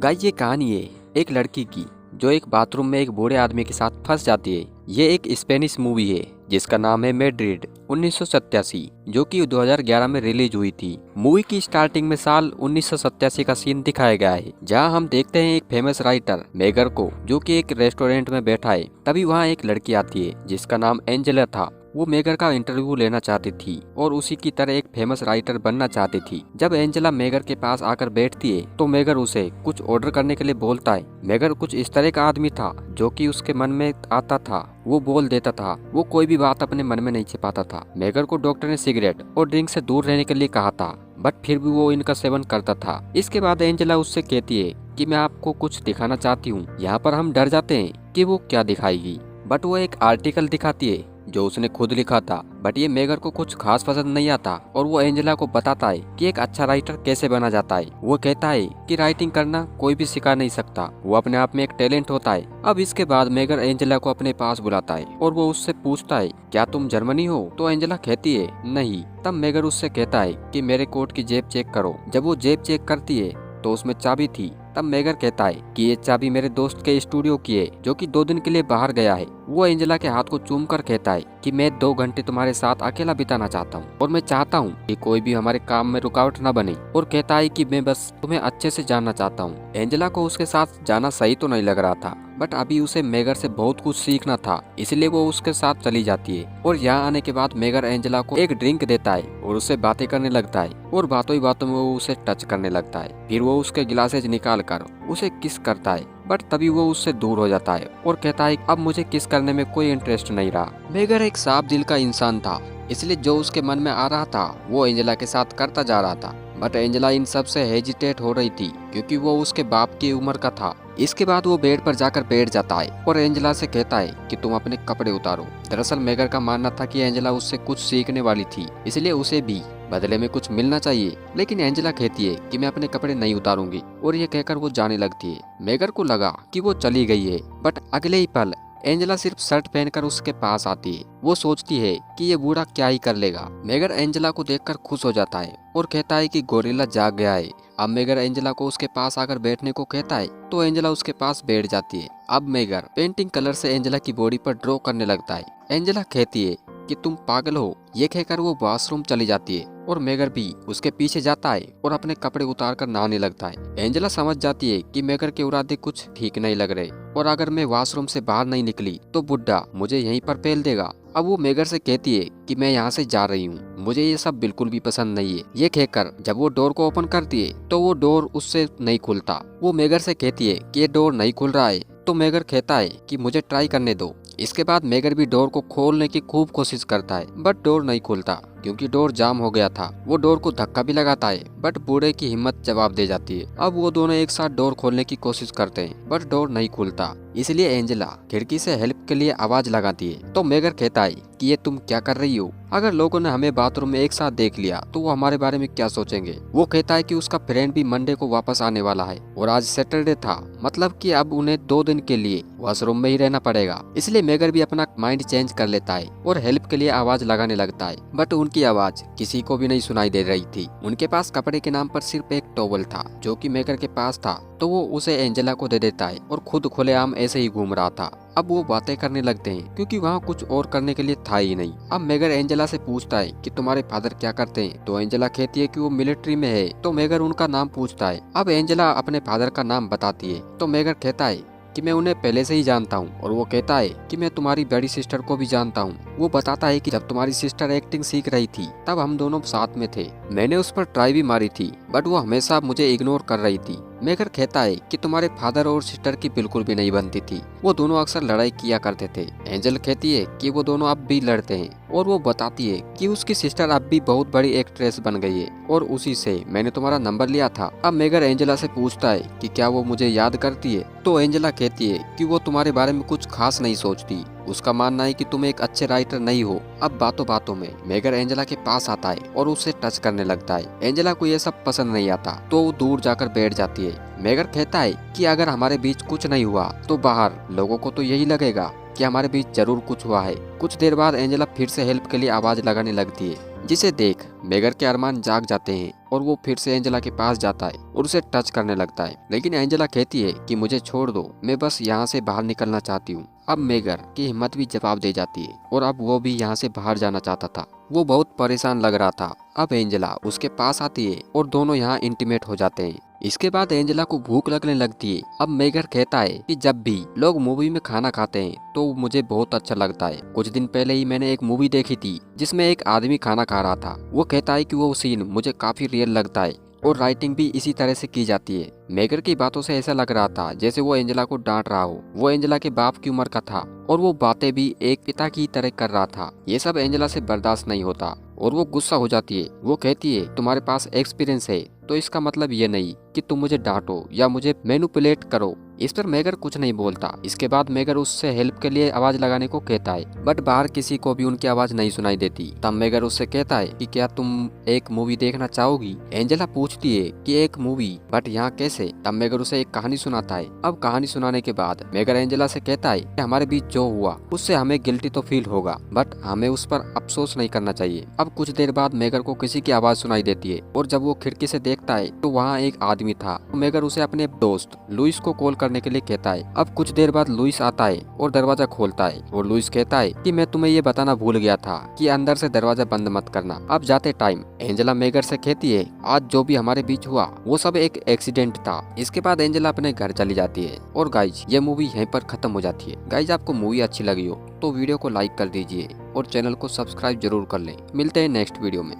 Guys, ये कहानी है एक लड़की की जो एक बाथरूम में एक बूढ़े आदमी के साथ फंस जाती है। ये एक स्पेनिश मूवी है जिसका नाम है मैड्रिड 1987, जो कि 2011 में रिलीज हुई थी। मूवी की स्टार्टिंग में साल 1987 का सीन दिखाया गया है, जहां हम देखते हैं एक फेमस राइटर मेगर को, जो कि एक रेस्टोरेंट में बैठा है। तभी वहां एक लड़की आती है जिसका नाम एंजेला था। वो मेगर का इंटरव्यू लेना चाहती थी और उसी की तरह एक फेमस राइटर बनना चाहती थी। जब एंजेला मेगर के पास आकर बैठती है तो मेगर उसे कुछ ऑर्डर करने के लिए बोलता है। मेगर कुछ इस तरह का आदमी था जो कि उसके मन में आता था वो बोल देता था। वो कोई भी बात अपने मन में नहीं छिपाता था। मेगर को डॉक्टर ने सिगरेट और ड्रिंक से दूर रहने के लिए कहा था, बट फिर भी वो इनका सेवन करता था। इसके बाद एंजेला उससे कहती है कि मैं आपको कुछ दिखाना चाहती हूँ। यहाँ पर हम डर जाते हैं कि वो क्या दिखाएगी, बट वो एक आर्टिकल दिखाती है जो उसने खुद लिखा था। बट ये मेगर को कुछ खास पसंद नहीं आता और वो एंजेला को बताता है कि एक अच्छा राइटर कैसे बना जाता है। वो कहता है कि राइटिंग करना कोई भी सिखा नहीं सकता, वो अपने आप में एक टैलेंट होता है। अब इसके बाद मेगर एंजेला को अपने पास बुलाता है और वो उससे पूछता है, क्या तुम जर्मनी हो? तो एंजेला कहती है नहीं। तब मेगर उससे कहता है कि मेरे कोट की जेब चेक करो। जब वो जेब चेक करती है तो उसमें चाबी थी। तब मेगर कहता है कि ये चाबी मेरे दोस्त के स्टूडियो की है, जो कि 2 दिन के लिए बाहर गया है। वो एंजेला के हाथ को चूम कर कहता है कि मैं 2 घंटे तुम्हारे साथ अकेला बिताना चाहता हूँ और मैं चाहता हूँ कि कोई भी हमारे काम में रुकावट न बने। और कहता है कि मैं बस तुम्हें अच्छे से जानना चाहता हूँ। एंजेला को उसके साथ जाना सही तो नहीं लग रहा था, बट अभी उसे मेगर से बहुत कुछ सीखना था, इसलिए वो उसके साथ चली जाती है। और यहाँ आने के बाद मेगर एंजेला को एक ड्रिंक देता है और उससे बातें करने लगता है और बातों ही बातों में वो उसे टच करने लगता है। फिर वो उसके गिलासेज निकाल कर उसे किस करता है, बट तभी वो उससे दूर हो जाता है और कहता है अब मुझे किस करने में कोई इंटरेस्ट नहीं रहा। मेगर एक साफ दिल का इंसान था, इसलिए जो उसके मन में आ रहा था वो एंजेला के साथ करता जा रहा था। बट एंजेला इन सब से हेजिटेट हो रही थी क्योंकि वो उसके बाप की उम्र का था। इसके बाद वो बेड पर जाकर बैठ जाता है और एंजेला से कहता है कि तुम अपने कपड़े उतारो। दरअसल मेगर का मानना था कि एंजेला उससे कुछ सीखने वाली थी, इसलिए उसे भी बदले में कुछ मिलना चाहिए। लेकिन एंजेला कहती है कि मैं अपने कपड़े नहीं उतारूंगी और ये कहकर वो जाने लगती है। मेगर को लगा कि वो चली गई है, बट अगले ही पल एंजेला सिर्फ शर्ट पहनकर उसके पास आती है। वो सोचती है कि ये बूढ़ा क्या ही कर लेगा। मेगर एंजेला को देखकर खुश हो जाता है और कहता है कि गोरिल्ला जाग गया है। अब मेगर एंजेला को उसके पास आकर बैठने को कहता है तो एंजेला उसके पास बैठ जाती है। अब मेगर पेंटिंग कलर से एंजेला की बॉडी पर ड्रॉ करने लगता है। एंजेला कहती है कि तुम पागल हो। ये कहकर वो वॉशरूम चली जाती है और मेगर भी उसके पीछे जाता है और अपने कपड़े उतार कर नहाने लगता है। एंजेला समझ जाती है कि मेगर के इरादे कुछ ठीक नहीं लग रहे और अगर मैं वॉशरूम से बाहर नहीं निकली तो बुड्ढा मुझे यहीं पर पेल देगा। अब वो मेगर से कहती है कि मैं यहाँ से जा रही हूँ, मुझे ये सब बिल्कुल भी पसंद नहीं है। ये कहकर जब वो डोर को ओपन करती है तो वो डोर उससे नहीं खुलता। वो मेगर से कहती है कि ये डोर नहीं खुल रहा है, तो मेगर कहता है कि मुझे ट्राई करने दो। इसके बाद मेगर भी डोर को खोलने की खूब कोशिश करता है, बट डोर नहीं खुलता क्योंकि डोर जाम हो गया था। वो डोर को धक्का भी लगाता है, बट बूढ़े की हिम्मत जवाब दे जाती है। अब वो दोनों एक साथ डोर खोलने की कोशिश करते हैं, बट डोर नहीं खुलता। इसलिए एंजेला खिड़की से हेल्प के लिए आवाज लगाती है। तो मेगर कहता है कि ये तुम क्या कर रही हो? अगर लोगों ने हमें बाथरूम में एक साथ देख लिया तो वो हमारे बारे में क्या सोचेंगे? वो कहता है कि उसका फ्रेंड भी मंडे को वापस आने वाला है और आज सैटरडे था, मतलब कि अब उन्हें 2 दिन के लिए वॉशरूम में ही रहना पड़ेगा। इसलिए मेगर भी अपना माइंड चेंज कर लेता है और हेल्प के लिए आवाज लगाने लगता है, बट उनकी आवाज किसी को भी नहीं सुनाई दे रही थी। उनके पास कपड़े के नाम पर सिर्फ एक टॉवल था जो कि मेगर के पास था, तो वो उसे एंजेला को दे देता है और खुद खुलेआम ऐसे ही घूम रहा था। अब वो बातें करने लगते हैं क्योंकि वहाँ कुछ और करने के लिए था ही नहीं। अब मेगर एंजेला से पूछता है कि तुम्हारे फादर क्या करते हैं? तो एंजेला कहती है कि वो मिलिट्री में है। तो मेगर उनका नाम पूछता है। अब एंजेला अपने फादर का नाम बताती है तो मेगर कहता है कि मैं उन्हें पहले से ही जानता हूँ और वो कहता है कि मैं तुम्हारी बड़ी सिस्टर को भी जानता हूँ। वो बताता है कि जब तुम्हारी सिस्टर एक्टिंग सीख रही थी तब हम दोनों साथ में थे। मैंने उस पर ट्राई भी मारी थी, बट वो हमेशा मुझे इग्नोर कर रही थी। मेगर कहता है कि तुम्हारे फादर और सिस्टर की बिल्कुल भी नहीं बनती थी, वो दोनों अक्सर लड़ाई किया करते थे। एंजल कहती है कि वो दोनों अब भी लड़ते हैं और वो बताती है कि उसकी सिस्टर अब भी बहुत बड़ी एक्ट्रेस बन गई है और उसी से मैंने तुम्हारा नंबर लिया था। अब मेगर एंजेला से पूछता है कि क्या वो मुझे याद करती है? तो एंजेला कहती है कि वो तुम्हारे बारे में कुछ खास नहीं सोचती, उसका मानना है कि तुम एक अच्छे राइटर नहीं हो। अब बातों बातों में मेगर एंजेला के पास आता है और उसे टच करने लगता है। एंजेला को ये सब पसंद नहीं आता तो वो दूर जाकर बैठ जाती है। मेगर कहता है कि अगर हमारे बीच कुछ नहीं हुआ तो बाहर लोगों को तो यही लगेगा कि हमारे बीच जरूर कुछ हुआ है। कुछ देर बाद एंजेला फिर से हेल्प के लिए आवाज लगाने लगती है, जिसे देख मेगर के अरमान जाग जाते हैं और वो फिर से एंजेला के पास जाता है और उसे टच करने लगता है, लेकिन एंजेला कहती है कि मुझे छोड़ दो, मैं बस यहाँ से बाहर निकलना चाहती हूँ। अब मेगर की हिम्मत भी जवाब दे जाती है और अब वो भी यहाँ से बाहर जाना चाहता था। वो बहुत परेशान लग रहा था। अब एंजेला उसके पास आती है और दोनों यहाँ इंटीमेट हो जाते हैं। इसके बाद एंजेला को भूख लगने लगती है। अब मेगर कहता है कि जब भी लोग मूवी में खाना खाते हैं तो मुझे बहुत अच्छा लगता है। कुछ दिन पहले ही मैंने एक मूवी देखी थी जिसमें एक आदमी खाना खा रहा था। वो कहता है कि वो सीन मुझे काफी रियल लगता है और राइटिंग भी इसी तरह से की जाती है। मेगर की बातों से ऐसा लग रहा था जैसे वो एंजेला को डांट रहा हो। वो एंजेला के बाप की उम्र का था और वो बातें भी एक पिता की तरह कर रहा था। ये सब एंजेला से बर्दाश्त नहीं होता और वो गुस्सा हो जाती है। वो कहती है तुम्हारे पास एक्सपीरियंस है तो इसका मतलब ये नहीं कि तुम मुझे डांटो या मुझे मैनिपुलेट करो। इस पर मेगर कुछ नहीं बोलता। इसके बाद मेगर उससे हेल्प के लिए आवाज लगाने को कहता है, बट बाहर किसी को भी उनकी आवाज नहीं सुनाई देती। तब मेगर उससे कहता है कि क्या तुम एक मूवी देखना चाहोगी। एंजेला पूछती है कि एक मूवी, बट यहाँ कैसे। तब मेगर उसे एक कहानी सुनाता है। अब कहानी सुनाने के बाद मेगर एंजेला से कहता है कि हमारे बीच जो हुआ उससे हमें गिल्टी तो फील होगा, बट हमें उस पर अफसोस नहीं करना चाहिए। अब कुछ देर बाद मेगर को किसी की आवाज सुनाई देती है और जब वो खिड़की से देखता है तो वहाँ एक आदमी था। मेगर उसे अपने दोस्त लुइस को कॉल करने के लिए कहता है। अब कुछ देर बाद लुइस आता है और दरवाजा खोलता है और लुइस कहता है कि मैं तुम्हें ये बताना भूल गया था कि अंदर से दरवाजा बंद मत करना। अब जाते टाइम एंजेला मेगर से कहती है आज जो भी हमारे बीच हुआ वो सब एक एक्सीडेंट था। इसके बाद एंजेला अपने घर चली जाती है और गाइज ये मूवी यहीं पर खत्म हो जाती है। गाइज आपको मूवी अच्छी लगी हो तो वीडियो को लाइक कर दीजिए और चैनल को सब्सक्राइब जरूर कर लें। मिलते हैं नेक्स्ट वीडियो में।